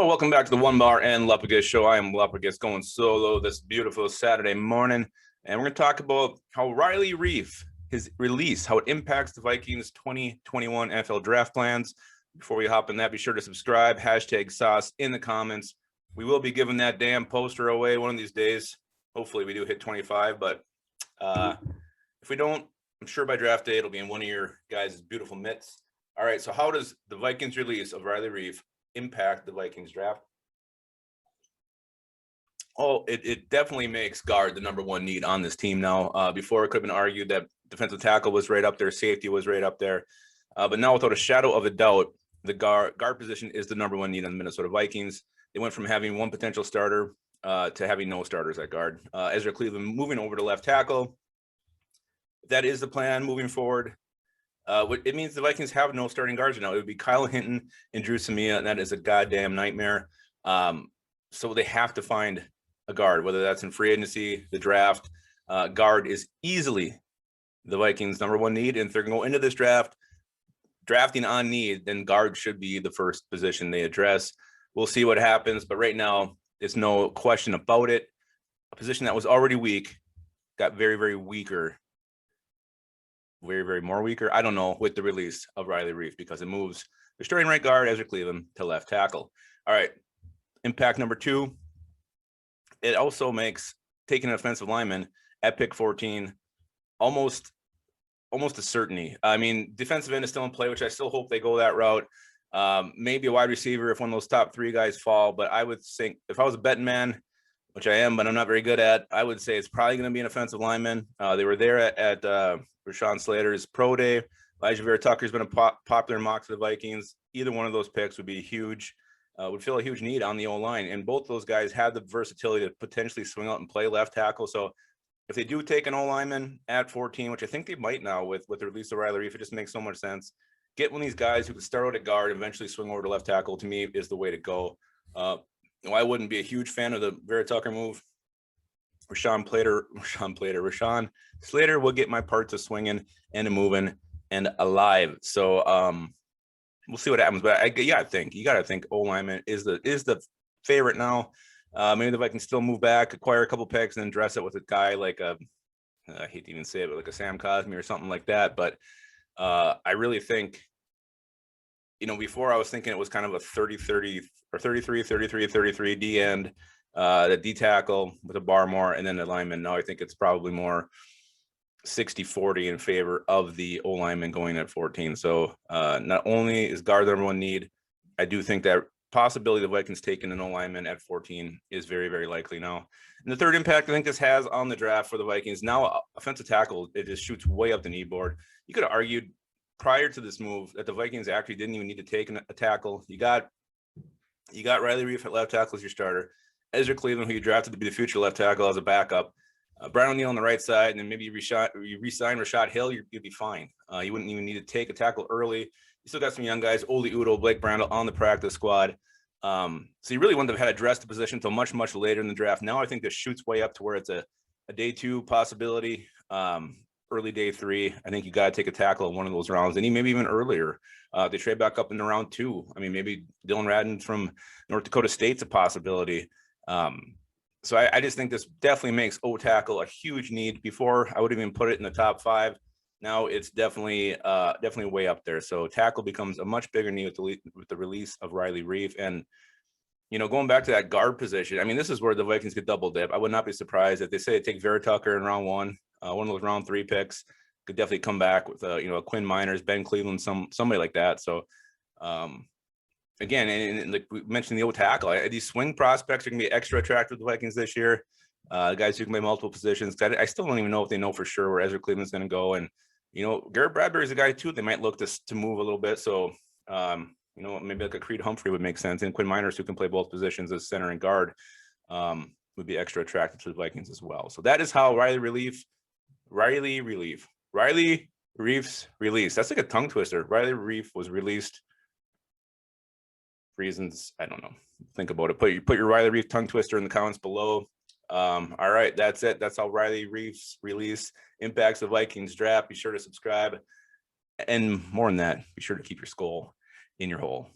So welcome back to the One Bar and Lupagus show. I am Lupagus going solo this beautiful Saturday morning. And we're going to talk about how Riley Reiff, his release, how it impacts the Vikings 2021 NFL Draft plans. Before we hop in that, be sure to subscribe, hashtag sauce in the comments. We will be giving that damn poster away one of these days. Hopefully we do hit 25, but if we don't, I'm sure by draft day, it'll be in one of your guys' beautiful mitts. All right, so how does the Vikings release of Riley Reiff impact the Vikings draft? Oh, it definitely makes guard the number one need on this team now. Before it could have been argued that defensive tackle was right up there, safety was right up there. But now without a shadow of a doubt, the guard position is the number one need on the Minnesota Vikings. They went from having one potential starter to having no starters at guard. Ezra Cleveland moving over to left tackle. That is the plan moving forward. It means the Vikings have no starting guards now. It would be Kyle Hinton and Drew Samia, and that is a goddamn nightmare. So they have to find a guard, whether that's in free agency, the draft. Guard is easily the Vikings' number one need, and if they're going to go into this draft drafting on need, then guard should be the first position they address. We'll see what happens, but right now, it's no question about it. A position that was already weak got very, very weaker. Very, very more weaker. I don't know, with the release of Riley Reiff, because it moves the starting right guard, Ezra Cleveland, to left tackle. All right. Impact number 2. It also makes taking an offensive lineman at pick 14 almost a certainty. I mean, defensive end is still in play, which I still hope they go that route. Maybe a wide receiver if one of those top 3 guys fall. But I would think if I was a betting man, which I am, but I'm not very good at, I would say it's probably going to be an offensive lineman. They were there at Rashawn Slater's pro day. Elijah Vera Tucker's been a popular mock to the Vikings. Either one of those picks would be huge, would fill a huge need on the O-line. And both those guys have the versatility to potentially swing out and play left tackle. So if they do take an O-lineman at 14, which I think they might now with the release of Riley Reiff, it just makes so much sense. Get one of these guys who can start out at guard and eventually swing over to left tackle, to me, is the way to go. I wouldn't be a huge fan of the Vera Tucker move. Rashawn Slater will get my parts of swinging and moving and alive. So we'll see what happens. But you got to think O-lineman is the favorite now. Maybe the Vikings still move back, acquire a couple picks, and then dress it with a guy like I hate to even say it, but like a Sam Cosmi or something like that. But I really think, before I was thinking it was kind of a 30-30 or 33-33 D end, the D tackle with a Barmore, and then the lineman. Now I think it's probably more 60-40 in favor of the O lineman going at 14. So not only is guard the number one need, I do think that possibility the Vikings taking an O lineman at 14 is very, very likely now. And the third impact I think this has on the draft for the Vikings, now offensive tackle, it just shoots way up the need board. You could have argued prior to this move that the Vikings actually didn't even need to take a tackle. You got Riley Reiff at left tackle as your starter, Ezra Cleveland, who you drafted to be the future left tackle, as a backup, Brian O'Neill on the right side, and then maybe you re-sign Rashad Hill, you'd be fine. You wouldn't even need to take a tackle early. You still got some young guys, Oli Udoh, Blake Brandel on the practice squad. So you really wouldn't have had to address the position until much, much later in the draft. Now I think this shoots way up to where it's a day 2 possibility, early day 3. I think you got to take a tackle in one of those rounds, and maybe even earlier. They trade back up into round 2. I mean, maybe Dylan Radden from North Dakota State's a possibility. So I just think this definitely makes O tackle a huge need. Before, I would even put it in the top 5. Now it's definitely way up there. So tackle becomes a much bigger need with the release of Riley Reiff. And, going back to that guard position, I mean, this is where the Vikings could double dip. I would not be surprised if they say take Vera Tucker in round 1, one of those round 3 picks. Could definitely come back with, a Quinn Miners, Ben Cleveland, somebody like that. So, again, and like we mentioned, the O tackle, these swing prospects are going to be extra attractive to the Vikings this year. Guys who can play multiple positions. I still don't even know if they know for sure where Ezra Cleveland's going to go. And, Garrett Bradbury is a guy too they might look to move a little bit. So, maybe like a Creed Humphrey would make sense. And Quinn Miners, who can play both positions as center and guard, would be extra attractive to the Vikings as well. So that is how Riley Reiff's release. That's like a tongue twister. Riley Reiff was released. Reasons, I don't know. Think about it. Put your Riley Reiff tongue twister in the comments below. All right, that's it. That's how Riley Reiff's release impacts the Vikings draft. Be sure to subscribe, and more than that, be sure to keep your skull in your hole.